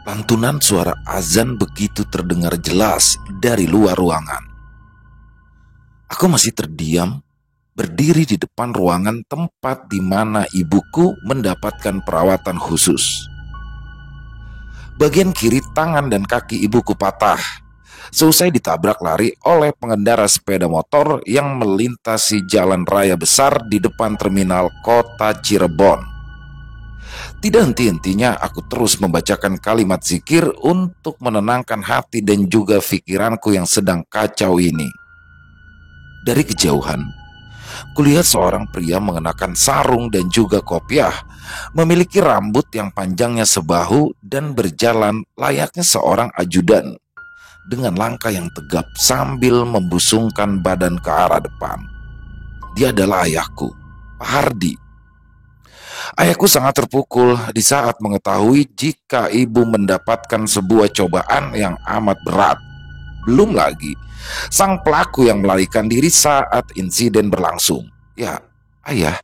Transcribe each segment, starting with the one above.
Lantunan suara azan begitu terdengar jelas dari luar ruangan. Aku masih terdiam, berdiri di depan ruangan tempat di mana ibuku mendapatkan perawatan khusus. Bagian kiri tangan dan kaki ibuku patah seusai ditabrak lari oleh pengendara sepeda motor yang melintasi jalan raya besar di depan terminal kota Cirebon. Tidak henti-hentinya aku terus membacakan kalimat zikir untuk menenangkan hati dan juga pikiranku yang sedang kacau ini. Dari kejauhan, kulihat seorang pria mengenakan sarung dan juga kopiah, memiliki rambut yang panjangnya sebahu dan berjalan layaknya seorang ajudan dengan langkah yang tegap sambil membusungkan badan ke arah depan. Dia adalah ayahku, Pak Hardi. Ayahku sangat terpukul di saat mengetahui jika ibu mendapatkan sebuah cobaan yang amat berat. Belum lagi sang pelaku yang melarikan diri saat insiden berlangsung. Ya, ayah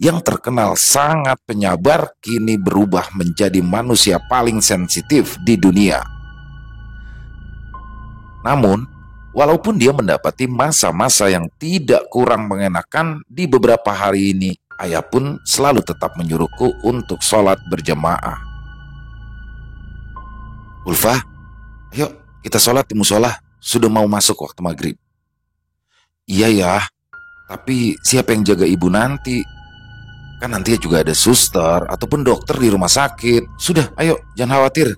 yang terkenal sangat penyabar kini berubah menjadi manusia paling sensitif di dunia. Namun, walaupun dia mendapati masa-masa yang tidak kurang mengenakan di beberapa hari ini, ayah pun selalu tetap menyuruhku untuk sholat berjamaah. Ulfa, ayo kita sholat di musola, sudah mau masuk waktu maghrib. Iya ya, tapi siapa yang jaga ibu nanti? Kan nanti juga ada suster ataupun dokter di rumah sakit. Sudah, ayo jangan khawatir.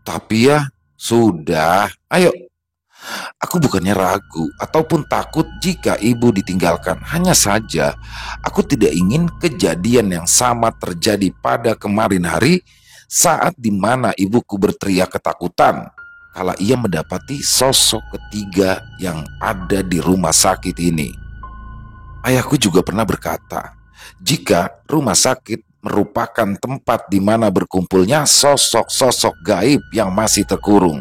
Tapi ya, sudah, ayo. Aku bukannya ragu ataupun takut jika ibu ditinggalkan. Hanya saja aku tidak ingin kejadian yang sama terjadi pada kemarin hari saat dimana ibuku berteriak ketakutan kala ia mendapati sosok ketiga yang ada di rumah sakit ini. Ayahku juga pernah berkata, jika rumah sakit merupakan tempat di mana berkumpulnya sosok-sosok gaib yang masih terkurung,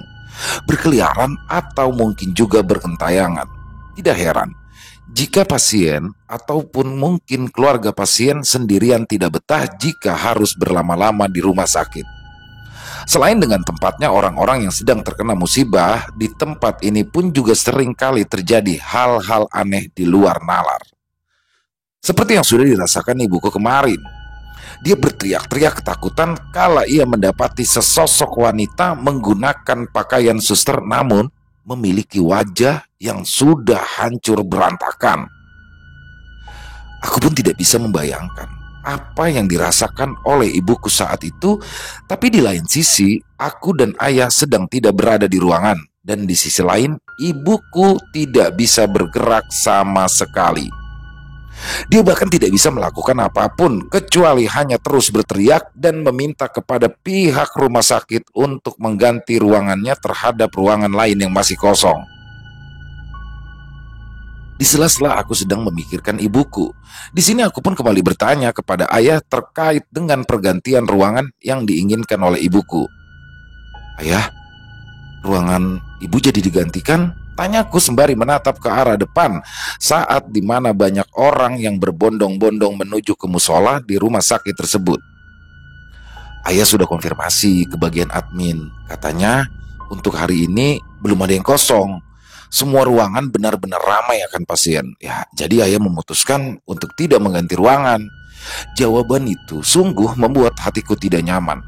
berkeliaran atau mungkin juga berkentayangan. Tidak heran jika pasien ataupun mungkin keluarga pasien sendirian tidak betah jika harus berlama-lama di rumah sakit. Selain dengan tempatnya orang-orang yang sedang terkena musibah, di tempat ini pun juga sering kali terjadi hal-hal aneh di luar nalar. Seperti yang sudah dirasakan ibuku kemarin. Dia berteriak-teriak ketakutan kala ia mendapati sesosok wanita menggunakan pakaian suster namun memiliki wajah yang sudah hancur berantakan. Aku pun tidak bisa membayangkan apa yang dirasakan oleh ibuku saat itu, tapi di lain sisi aku dan ayah sedang tidak berada di ruangan dan di sisi lain ibuku tidak bisa bergerak sama sekali. Dia bahkan tidak bisa melakukan apapun kecuali hanya terus berteriak dan meminta kepada pihak rumah sakit untuk mengganti ruangannya terhadap ruangan lain yang masih kosong. Di sela-sela aku sedang memikirkan ibuku, di sini aku pun kembali bertanya kepada ayah terkait dengan pergantian ruangan yang diinginkan oleh ibuku. Ayah, ruangan ibu jadi digantikan? Tanyaku sembari menatap ke arah depan saat dimana banyak orang yang berbondong-bondong menuju ke musola di rumah sakit tersebut. Ayah sudah konfirmasi ke bagian admin. Katanya untuk hari ini belum ada yang kosong. Semua ruangan benar-benar ramai akan pasien. Ya, jadi ayah memutuskan untuk tidak mengganti ruangan. Jawaban itu sungguh membuat hatiku tidak nyaman.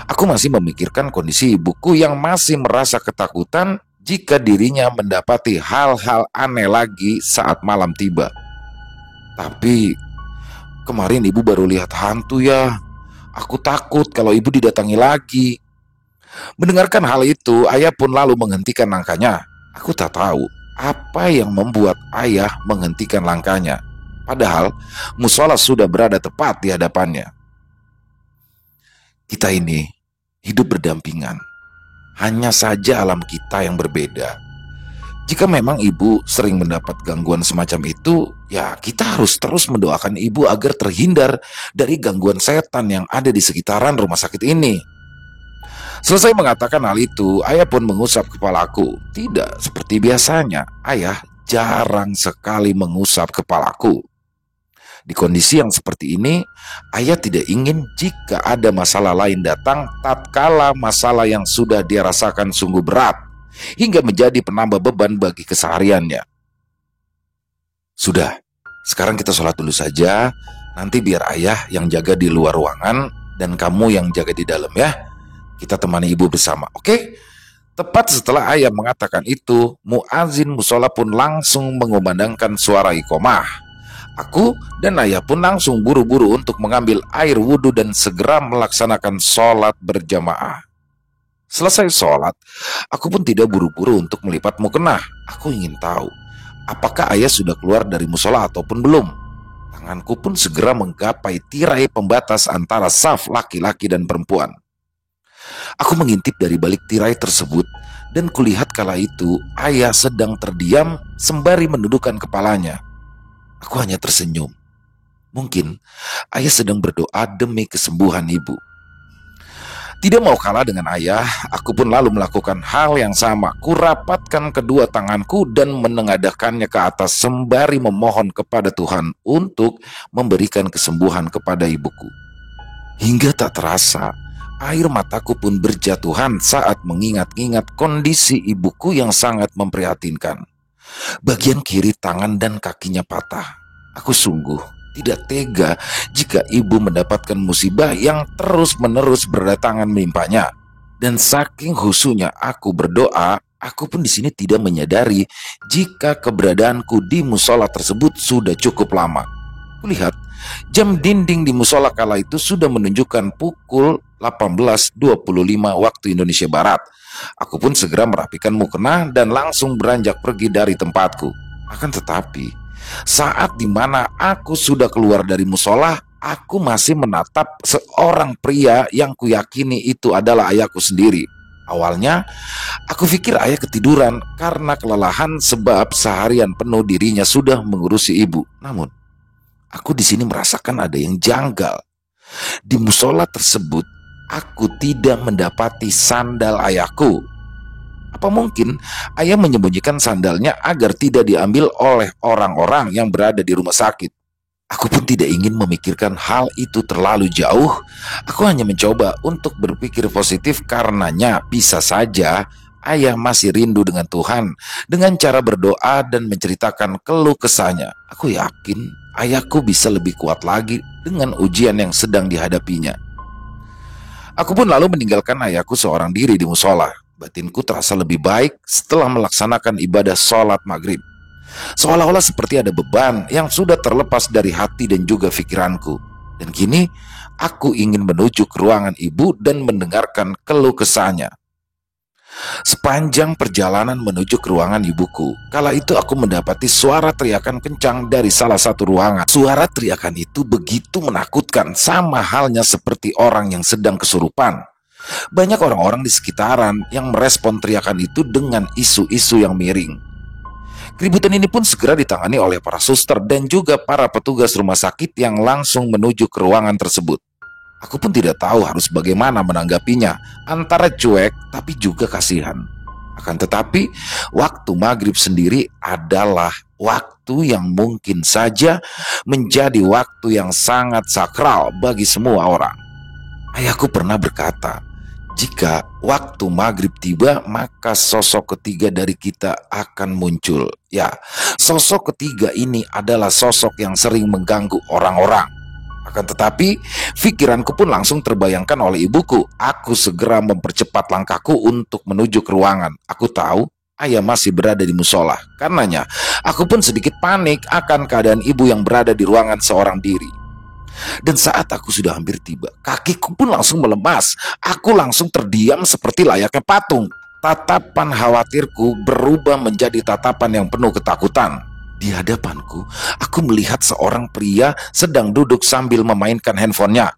Aku masih memikirkan kondisi ibuku yang masih merasa ketakutan jika dirinya mendapati hal-hal aneh lagi saat malam tiba. Tapi kemarin ibu baru lihat hantu ya. Aku takut kalau ibu didatangi lagi. Mendengarkan hal itu, ayah pun lalu menghentikan langkahnya. Aku tak tahu apa yang membuat ayah menghentikan langkahnya. Padahal musola sudah berada tepat di hadapannya. Kita ini hidup berdampingan. Hanya saja alam kita yang berbeda. Jika memang ibu sering mendapat gangguan semacam itu, ya kita harus terus mendoakan ibu agar terhindar dari gangguan setan yang ada di sekitaran rumah sakit ini. Selesai mengatakan hal itu, ayah pun mengusap kepalaku. Tidak seperti biasanya, ayah jarang sekali mengusap kepalaku. Di kondisi yang seperti ini, ayah tidak ingin jika ada masalah lain datang tatkala masalah yang sudah dia rasakan sungguh berat, hingga menjadi penambah beban bagi kesehariannya. Sudah, sekarang kita sholat dulu saja, nanti biar ayah yang jaga di luar ruangan dan kamu yang jaga di dalam ya. Kita temani ibu bersama, oke? Tepat setelah ayah mengatakan itu, muazin musola pun langsung mengumandangkan suara iqomah. Aku dan ayah pun langsung buru-buru untuk mengambil air wudhu dan segera melaksanakan sholat berjamaah. Selesai sholat, aku pun tidak buru-buru untuk melipat mukena. Aku ingin tahu, apakah ayah sudah keluar dari musola ataupun belum. Tanganku pun segera menggapai tirai pembatas antara saf laki-laki dan perempuan. Aku mengintip dari balik tirai tersebut dan kulihat kala itu ayah sedang terdiam sembari menundukkan kepalanya. Aku hanya tersenyum. Mungkin ayah sedang berdoa demi kesembuhan ibu. Tidak mau kalah dengan ayah, aku pun lalu melakukan hal yang sama. Kurapatkan kedua tanganku dan menengadahkannya ke atas sembari memohon kepada Tuhan untuk memberikan kesembuhan kepada ibuku. Hingga tak terasa, air mataku pun berjatuhan saat mengingat-ingat kondisi ibuku yang sangat memprihatinkan. Bagian kiri tangan dan kakinya patah. Aku sungguh tidak tega jika ibu mendapatkan musibah yang terus-menerus berdatangan menimpanya. Dan saking khusyuknya aku berdoa, aku pun di sini tidak menyadari jika keberadaanku di musola tersebut sudah cukup lama. Kulihat jam dinding di musola kala itu sudah menunjukkan pukul 18.25 waktu Indonesia Barat. Aku pun segera merapikan mukena dan langsung beranjak pergi dari tempatku. Akan tetapi, saat dimana aku sudah keluar dari musola, aku masih menatap seorang pria yang kuyakini itu adalah ayahku sendiri. Awalnya, aku pikir ayah ketiduran karena kelelahan sebab seharian penuh dirinya sudah mengurusi ibu. Namun, aku di sini merasakan ada yang janggal. Di musola tersebut, aku tidak mendapati sandal ayahku. Apa mungkin ayah menyembunyikan sandalnya agar tidak diambil oleh orang-orang yang berada di rumah sakit? Aku pun tidak ingin memikirkan hal itu terlalu jauh. Aku hanya mencoba untuk berpikir positif karenanya bisa saja ayah masih rindu dengan Tuhan dengan cara berdoa dan menceritakan keluh kesahnya. Aku yakin ayahku bisa lebih kuat lagi dengan ujian yang sedang dihadapinya. Aku pun lalu meninggalkan ayahku seorang diri di musola. Batinku terasa lebih baik setelah melaksanakan ibadah sholat maghrib. Seolah-olah seperti ada beban yang sudah terlepas dari hati dan juga pikiranku. Dan kini aku ingin menuju ke ruangan ibu dan mendengarkan keluh kesahnya. Sepanjang perjalanan menuju ke ruangan ibuku, kala itu aku mendapati suara teriakan kencang dari salah satu ruangan. Suara teriakan itu begitu menakutkan, sama halnya seperti orang yang sedang kesurupan. Banyak orang-orang di sekitaran yang merespon teriakan itu dengan isu-isu yang miring. Keributan ini pun segera ditangani oleh para suster dan juga para petugas rumah sakit yang langsung menuju ke ruangan tersebut. Aku pun tidak tahu harus bagaimana menanggapinya, antara cuek tapi juga kasihan. Akan tetapi, waktu maghrib sendiri adalah waktu yang mungkin saja menjadi waktu yang sangat sakral bagi semua orang. Ayahku pernah berkata, jika waktu maghrib tiba, maka sosok ketiga dari kita akan muncul. Ya, sosok ketiga ini adalah sosok yang sering mengganggu orang-orang. Akan tetapi, pikiranku pun langsung terbayangkan oleh ibuku. Aku segera mempercepat langkahku untuk menuju ke ruangan. Aku tahu ayah masih berada di musola. Karenanya, aku pun sedikit panik akan keadaan ibu yang berada di ruangan seorang diri. Dan saat aku sudah hampir tiba, kakiku pun langsung melemas. Aku langsung terdiam seperti layaknya patung. Tatapan khawatirku berubah menjadi tatapan yang penuh ketakutan. Di hadapanku, aku melihat seorang pria sedang duduk sambil memainkan handphonenya.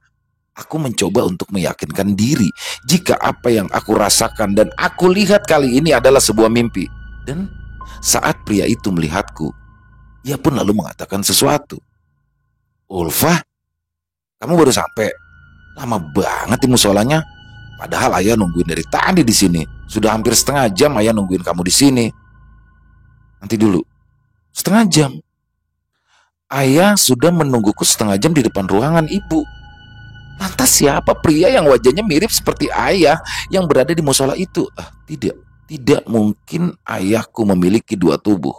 Aku mencoba untuk meyakinkan diri jika apa yang aku rasakan dan aku lihat kali ini adalah sebuah mimpi. Dan saat pria itu melihatku, ia pun lalu mengatakan sesuatu. "Ulfa, kamu baru sampai? Lama banget di musolanya. Padahal ayah nungguin dari tadi di sini. Sudah hampir setengah jam ayah nungguin kamu di sini." "Nanti dulu. Setengah jam?" Ayah sudah menungguku setengah jam di depan ruangan ibu. Lantas siapa pria yang wajahnya mirip seperti ayah yang berada di musola itu? Tidak, tidak mungkin ayahku memiliki dua tubuh.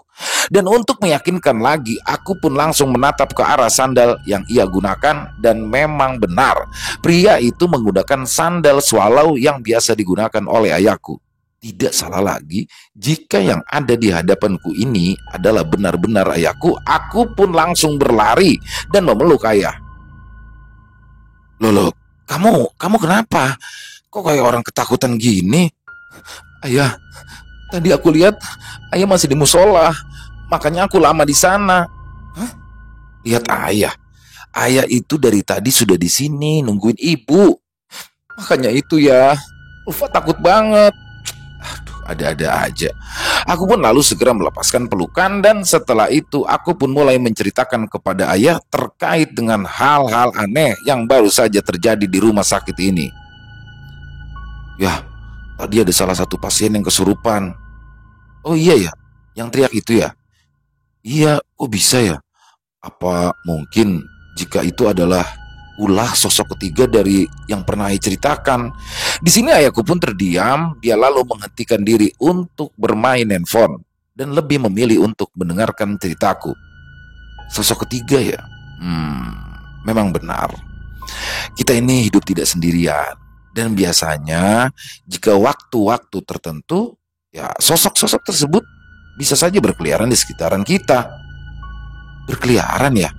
Dan untuk meyakinkan lagi, aku pun langsung menatap ke arah sandal yang ia gunakan. Dan memang benar, pria itu menggunakan sandal swallow yang biasa digunakan oleh ayahku. Tidak salah lagi, jika yang ada di hadapanku ini adalah benar-benar ayahku, aku pun langsung berlari dan memeluk ayah. Loh, kamu kenapa? Kok kayak orang ketakutan gini? Ayah, tadi aku lihat ayah masih di musola, makanya aku lama di sana. Hah? Lihat ayah? Ayah itu dari tadi sudah di sini nungguin ibu. Makanya itu ya, Ulfa takut banget. Aduh, ada-ada aja. Aku pun lalu segera melepaskan pelukan dan setelah itu aku pun mulai menceritakan kepada ayah terkait dengan hal-hal aneh yang baru saja terjadi di rumah sakit ini. Ya, tadi ada salah satu pasien yang kesurupan. Oh iya ya, yang teriak itu ya? Iya, kok bisa ya? Apa mungkin jika itu adalah ulah sosok ketiga dari yang pernah ayah ceritakan? Di sini ayahku pun terdiam, dia lalu menghentikan diri untuk bermain handphone dan lebih memilih untuk mendengarkan ceritaku. Sosok ketiga ya? Memang benar. Kita ini hidup tidak sendirian. Dan biasanya jika waktu-waktu tertentu, ya sosok-sosok tersebut bisa saja berkeliaran di sekitaran kita. Berkeliaran ya?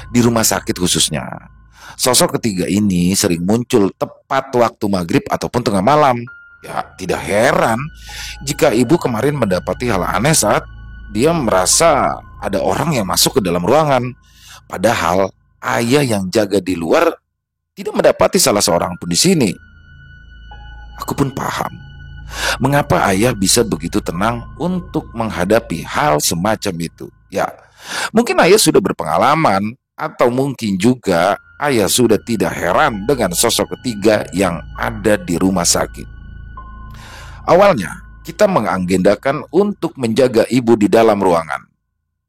Di rumah sakit khususnya. Sosok ketiga ini sering muncul tepat waktu maghrib ataupun tengah malam. Ya, tidak heran jika ibu kemarin mendapati hal aneh saat dia merasa ada orang yang masuk ke dalam ruangan. Padahal ayah yang jaga di luar tidak mendapati salah seorang pun di sini. Aku pun paham mengapa ayah bisa begitu tenang untuk menghadapi hal semacam itu. Ya, mungkin ayah sudah berpengalaman atau mungkin juga ayah sudah tidak heran dengan sosok ketiga yang ada di rumah sakit. Awalnya, kita mengagendakan untuk menjaga ibu di dalam ruangan.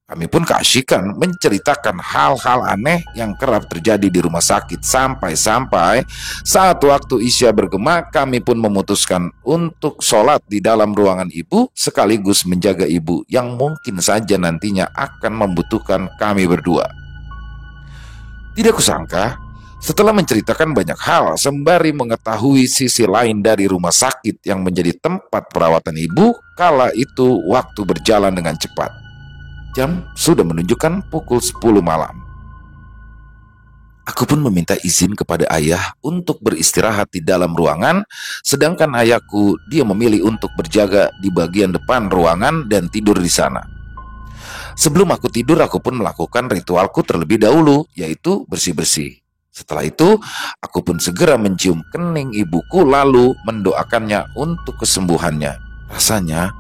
Kami pun keasyikan menceritakan hal-hal aneh yang kerap terjadi di rumah sakit sampai-sampai saat waktu Isya bergema kami pun memutuskan untuk sholat di dalam ruangan ibu sekaligus menjaga ibu yang mungkin saja nantinya akan membutuhkan kami berdua. Tidak kusangka setelah menceritakan banyak hal sembari mengetahui sisi lain dari rumah sakit yang menjadi tempat perawatan ibu, kala itu waktu berjalan dengan cepat. Jam sudah menunjukkan pukul 10 malam. Aku pun meminta izin kepada ayah untuk beristirahat di dalam ruangan, sedangkan ayahku dia memilih untuk berjaga di bagian depan ruangan dan tidur di sana. Sebelum aku tidur, aku pun melakukan ritualku terlebih dahulu, yaitu bersih-bersih. Setelah itu, aku pun segera mencium kening ibuku lalu mendoakannya untuk kesembuhannya. Rasanya,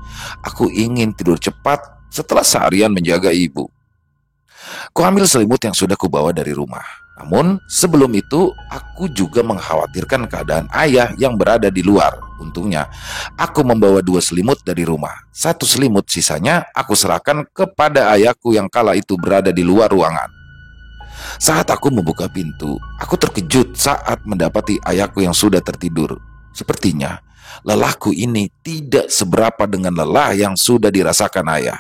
aku ingin tidur cepat setelah seharian menjaga ibu. Ku ambil selimut yang sudah kubawa dari rumah. Namun sebelum itu aku juga mengkhawatirkan keadaan ayah yang berada di luar. Untungnya aku membawa 2 selimut dari rumah. 1 selimut sisanya aku serahkan kepada ayahku yang kala itu berada di luar ruangan. Saat aku membuka pintu, aku terkejut saat mendapati ayahku yang sudah tertidur. Sepertinya lelahku ini tidak seberapa dengan lelah yang sudah dirasakan ayah.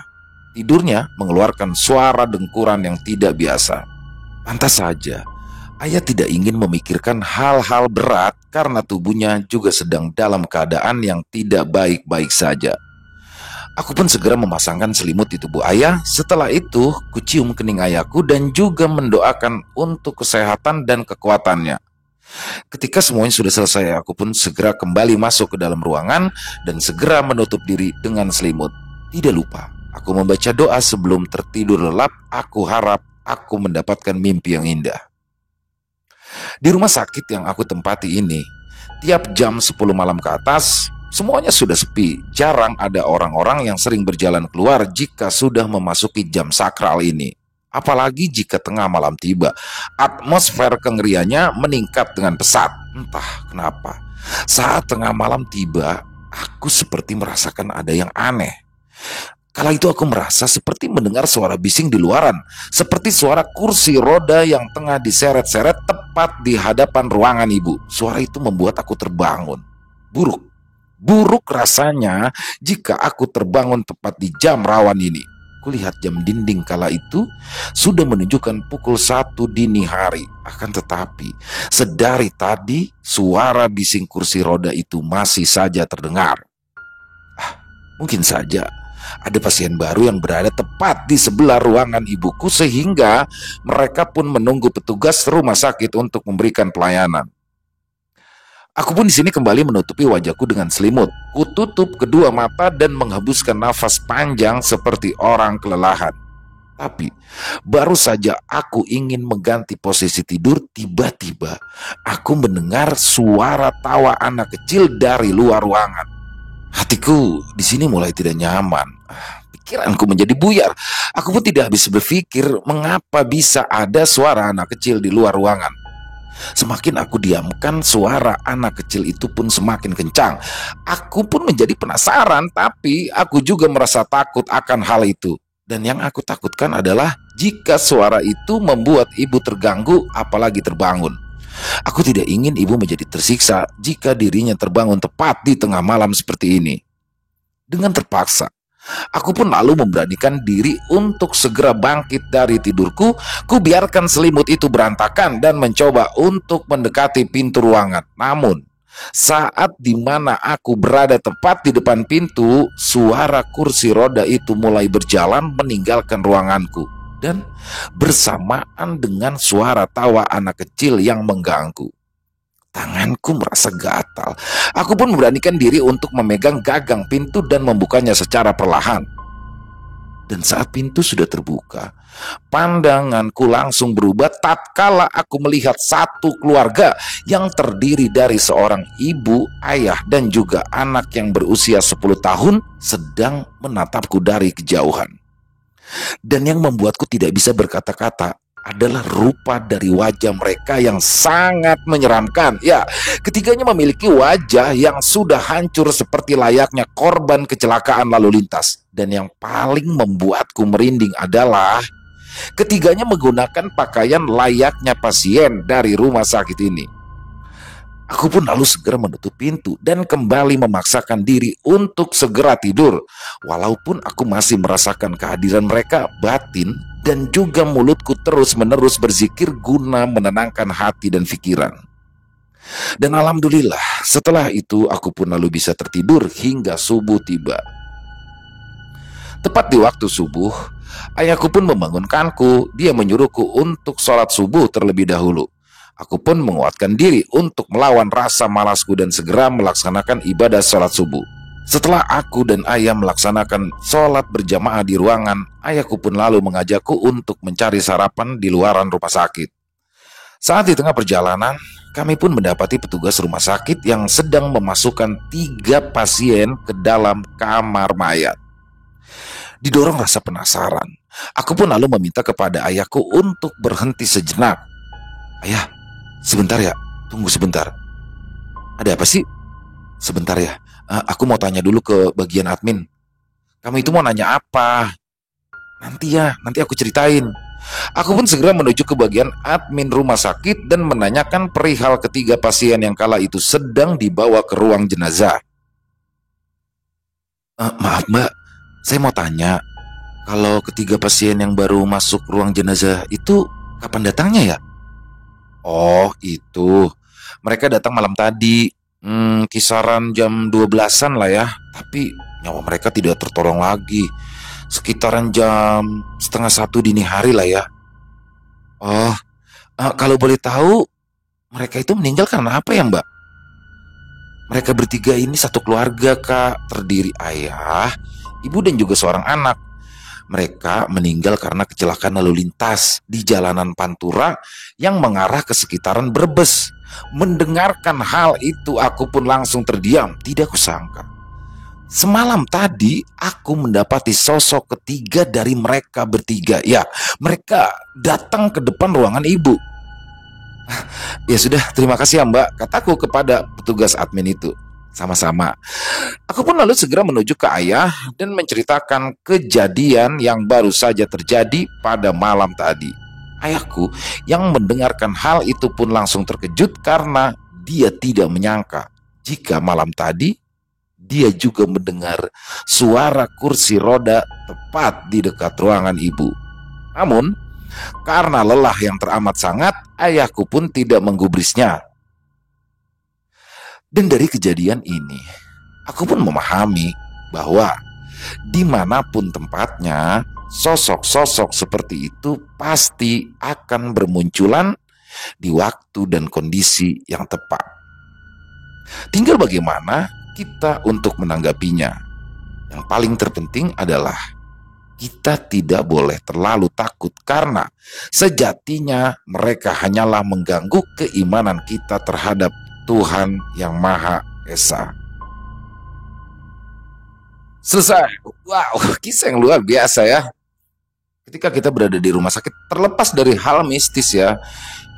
Tidurnya mengeluarkan suara dengkuran yang tidak biasa. Pantas saja, ayah tidak ingin memikirkan hal-hal berat karena tubuhnya juga sedang dalam keadaan yang tidak baik-baik saja. Aku pun segera memasangkan selimut di tubuh ayah. Setelah itu, kucium kening ayahku dan juga mendoakan untuk kesehatan dan kekuatannya. Ketika semuanya sudah selesai, aku pun segera kembali masuk ke dalam ruangan dan segera menutup diri dengan selimut. Tidak lupa, aku membaca doa sebelum tertidur lelap. Aku harap aku mendapatkan mimpi yang indah. Di rumah sakit yang aku tempati ini, tiap jam 10 malam ke atas, semuanya sudah sepi. Jarang ada orang-orang yang sering berjalan keluar jika sudah memasuki jam sakral ini. Apalagi jika tengah malam tiba, atmosfer kengeriannya meningkat dengan pesat. Entah kenapa, saat tengah malam tiba, aku seperti merasakan ada yang aneh. Kala itu aku merasa seperti mendengar suara bising di luaran, seperti suara kursi roda yang tengah diseret-seret tepat di hadapan ruangan ibu. Suara itu membuat aku terbangun. Buruk, buruk rasanya jika aku terbangun tepat di jam rawan ini. Kulihat jam dinding kala itu sudah menunjukkan pukul 1 dini hari. Akan tetapi, sedari tadi suara bising kursi roda itu masih saja terdengar. Mungkin saja ada pasien baru yang berada tepat di sebelah ruangan ibuku sehingga mereka pun menunggu petugas rumah sakit untuk memberikan pelayanan. Aku pun di sini kembali menutupi wajahku dengan selimut. Kututup kedua mata dan menghembuskan nafas panjang seperti orang kelelahan. Tapi baru saja aku ingin mengganti posisi tidur, tiba-tiba aku mendengar suara tawa anak kecil dari luar ruangan. Hatiku di sini mulai tidak nyaman. Pikiranku menjadi buyar. Aku pun tidak habis berpikir mengapa bisa ada suara anak kecil di luar ruangan. Semakin aku diamkan, suara anak kecil itu pun semakin kencang. Aku pun menjadi penasaran, tapi aku juga merasa takut akan hal itu. Dan yang aku takutkan adalah jika suara itu membuat ibu terganggu, apalagi terbangun. Aku tidak ingin ibu menjadi tersiksa jika dirinya terbangun tepat di tengah malam seperti ini. Dengan terpaksa, aku pun lalu memberanikan diri untuk segera bangkit dari tidurku. Ku biarkan selimut itu berantakan dan mencoba untuk mendekati pintu ruangan. Namun, saat dimana aku berada tepat di depan pintu, suara kursi roda itu mulai berjalan meninggalkan ruanganku. Dan bersamaan dengan suara tawa anak kecil yang mengganggu. Tanganku merasa gatal. Aku pun memberanikan diri untuk memegang gagang pintu dan membukanya secara perlahan. Dan saat pintu sudah terbuka, pandanganku langsung berubah tatkala aku melihat satu keluarga yang terdiri dari seorang ibu, ayah, dan juga anak yang berusia 10 tahun sedang menatapku dari kejauhan. Dan yang membuatku tidak bisa berkata-kata adalah rupa dari wajah mereka yang sangat menyeramkan. Ya, ketiganya memiliki wajah yang sudah hancur seperti layaknya korban kecelakaan lalu lintas. Dan yang paling membuatku merinding adalah ketiganya menggunakan pakaian layaknya pasien dari rumah sakit ini. Aku pun lalu segera menutup pintu dan kembali memaksakan diri untuk segera tidur. Walaupun aku masih merasakan kehadiran mereka, batin dan juga mulutku terus-menerus berzikir guna menenangkan hati dan pikiran. Dan alhamdulillah, setelah itu aku pun lalu bisa tertidur hingga subuh tiba. Tepat di waktu subuh, ayahku pun membangunkanku. Dia menyuruhku untuk sholat subuh terlebih dahulu. Aku pun menguatkan diri untuk melawan rasa malasku dan segera melaksanakan ibadah sholat subuh. Setelah aku dan ayah melaksanakan sholat berjamaah di ruangan, ayahku pun lalu mengajakku untuk mencari sarapan di luaran rumah sakit. Saat di tengah perjalanan, kami pun mendapati petugas rumah sakit yang sedang memasukkan 3 pasien ke dalam kamar mayat. Didorong rasa penasaran, aku pun lalu meminta kepada ayahku untuk berhenti sejenak. Ayah, sebentar ya, tunggu sebentar. Ada apa sih? Sebentar ya, aku mau tanya dulu ke bagian admin. Kamu itu mau nanya apa? Nanti ya, nanti aku ceritain. Aku pun segera menuju ke bagian admin rumah sakit dan menanyakan perihal ketiga pasien yang kala itu sedang dibawa ke ruang jenazah. Maaf mbak, saya mau tanya, kalau ketiga pasien yang baru masuk ruang jenazah itu kapan datangnya ya? Oh itu, mereka datang malam tadi, kisaran jam 12-an lah ya. Tapi nyawa mereka tidak tertolong lagi. Sekitaran jam setengah 1 dini hari lah ya. Oh, kalau boleh tahu, mereka itu meninggal karena apa ya mbak? Mereka bertiga ini satu keluarga kak, terdiri ayah, ibu dan juga seorang anak. Mereka meninggal karena kecelakaan lalu lintas di jalanan Pantura yang mengarah ke sekitaran Brebes. Mendengarkan hal itu aku pun langsung terdiam, tidak kusangka. Semalam tadi aku mendapati sosok ketiga dari mereka bertiga. Ya, mereka datang ke depan ruangan ibu. Ya sudah, terima kasih ya mbak, kataku kepada petugas admin itu. Sama-sama. Aku pun lalu segera menuju ke ayah dan menceritakan kejadian yang baru saja terjadi pada malam tadi. Ayahku yang mendengarkan hal itu pun langsung terkejut karena dia tidak menyangka jika malam tadi dia juga mendengar suara kursi roda tepat di dekat ruangan ibu. Namun, karena lelah yang teramat sangat, ayahku pun tidak menggubrisnya. Dan dari kejadian ini, aku pun memahami bahwa dimanapun tempatnya, sosok-sosok seperti itu pasti akan bermunculan di waktu dan kondisi yang tepat. Tinggal bagaimana kita untuk menanggapinya. Yang paling terpenting adalah kita tidak boleh terlalu takut karena sejatinya mereka hanyalah mengganggu keimanan kita terhadap Tuhan yang Maha Esa. Selesai. Wow, kisah yang luar biasa ya. Ketika kita berada di rumah sakit, terlepas dari hal mistis ya,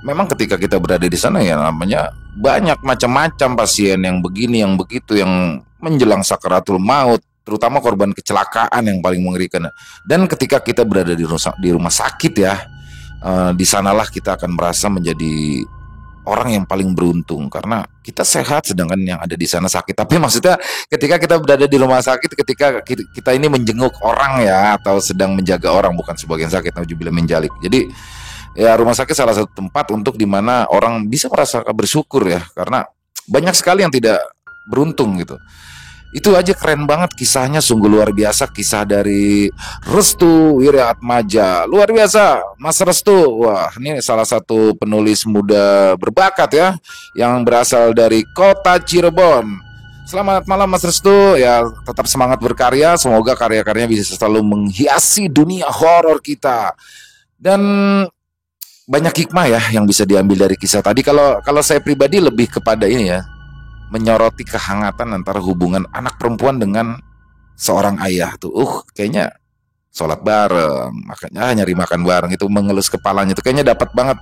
memang ketika kita berada di sana ya namanya banyak macam-macam pasien yang begini, yang begitu, yang menjelang sakaratul maut, terutama korban kecelakaan yang paling mengerikan. Dan ketika kita berada di rumah sakit ya, di sanalah kita akan merasa menjadi orang yang paling beruntung karena kita sehat sedangkan yang ada di sana sakit. Tapi maksudnya ketika kita berada di rumah sakit, ketika kita ini menjenguk orang ya atau sedang menjaga orang, bukan sebagian sakit, nauzubillah min dzalik. Jadi ya rumah sakit salah satu tempat untuk dimana orang bisa merasa bersyukur ya, karena banyak sekali yang tidak beruntung gitu. Itu aja keren banget kisahnya, sungguh luar biasa. Kisah dari Restu Wiratmaja, luar biasa Mas Restu. Wah, ini salah satu penulis muda berbakat ya, yang berasal dari kota Cirebon. Selamat malam Mas Restu, ya tetap semangat berkarya. Semoga karya-karyanya bisa selalu menghiasi dunia horor kita. Dan banyak hikmah ya yang bisa diambil dari kisah tadi. Kalau saya pribadi lebih kepada ini ya, menyoroti kehangatan antara hubungan anak perempuan dengan seorang ayah tuh. Kayaknya sholat bareng, makanya nyari makan bareng itu, mengelus kepalanya itu kayaknya dapat banget.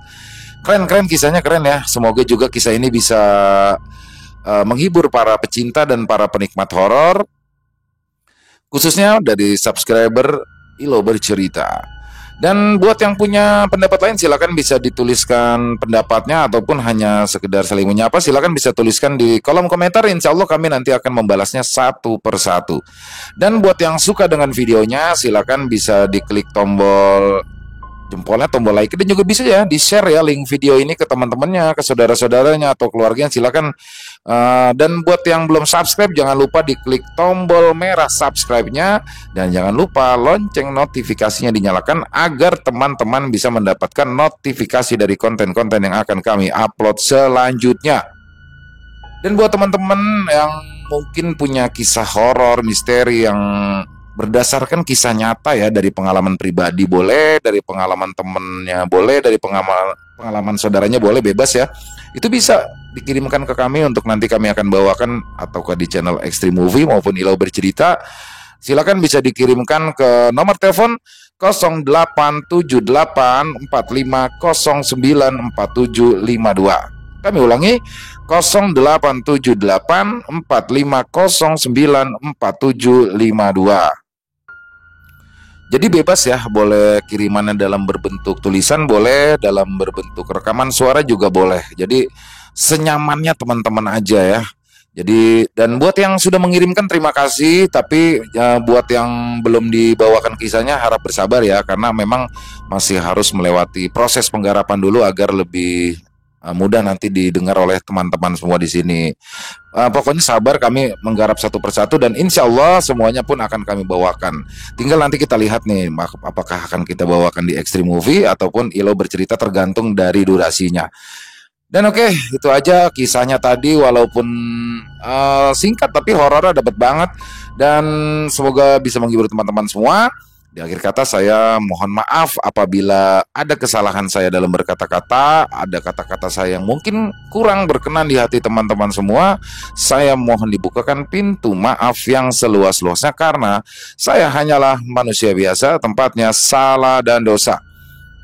Keren kisahnya, keren ya. Semoga juga kisah ini bisa menghibur para pecinta dan para penikmat horor, khususnya dari subscriber Ilo Bercerita. Dan buat yang punya pendapat lain silakan bisa dituliskan pendapatnya ataupun hanya sekedar saling menyapa, silakan bisa tuliskan di kolom komentar. Insya Allah kami nanti akan membalasnya satu persatu. Dan buat yang suka dengan videonya silakan bisa diklik tombol jempolnya, tombol like, dan juga bisa ya di share ya link video ini ke teman-temannya, ke saudara-saudaranya atau keluarganya, silakan. Dan buat yang belum subscribe jangan lupa diklik tombol merah subscribe-nya dan jangan lupa lonceng notifikasinya dinyalakan agar teman-teman bisa mendapatkan notifikasi dari konten-konten yang akan kami upload selanjutnya. Dan buat teman-teman yang mungkin punya kisah horor misteri yang berdasarkan kisah nyata ya, dari pengalaman pribadi boleh, dari pengalaman temennya boleh, dari pengalaman saudaranya boleh, bebas ya. Itu bisa dikirimkan ke kami untuk nanti kami akan bawakan atau di channel Extreme Movie maupun Ilo Bercerita. Silakan bisa dikirimkan ke nomor telepon 087845094752. Kami ulangi 087845094752. Jadi bebas ya, boleh kirimannya dalam berbentuk tulisan, boleh dalam berbentuk rekaman suara juga boleh. Jadi senyamannya teman-teman aja ya. Jadi, dan buat yang sudah mengirimkan terima kasih, tapi buat yang belum dibawakan kisahnya harap bersabar ya, karena memang masih harus melewati proses penggarapan dulu agar lebih mudah nanti didengar oleh teman-teman semua di sini. Pokoknya sabar, kami menggarap satu persatu dan insya Allah semuanya pun akan kami bawakan. Tinggal nanti kita lihat nih, apakah akan kita bawakan di Extreme Movie ataupun Ilo Bercerita, tergantung dari durasinya. Dan oke, itu aja kisahnya tadi, walaupun singkat tapi horornya dapat banget, dan semoga bisa menghibur teman-teman semua. Di akhir kata saya mohon maaf apabila ada kesalahan saya dalam berkata-kata, ada kata-kata saya yang mungkin kurang berkenan di hati teman-teman semua. Saya mohon dibukakan pintu maaf yang seluas-luasnya karena saya hanyalah manusia biasa, tempatnya salah dan dosa.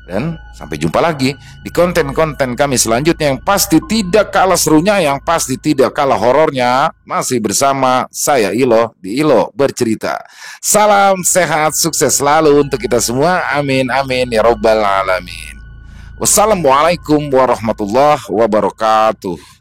Dan sampai jumpa lagi di konten-konten kami selanjutnya yang pasti tidak kalah serunya, yang pasti tidak kalah horornya. Masih bersama saya Ilo di Ilo Bercerita. Salam sehat, sukses selalu untuk kita semua. Amin, amin, ya robbal alamin. Wassalamualaikum warahmatullahi wabarakatuh.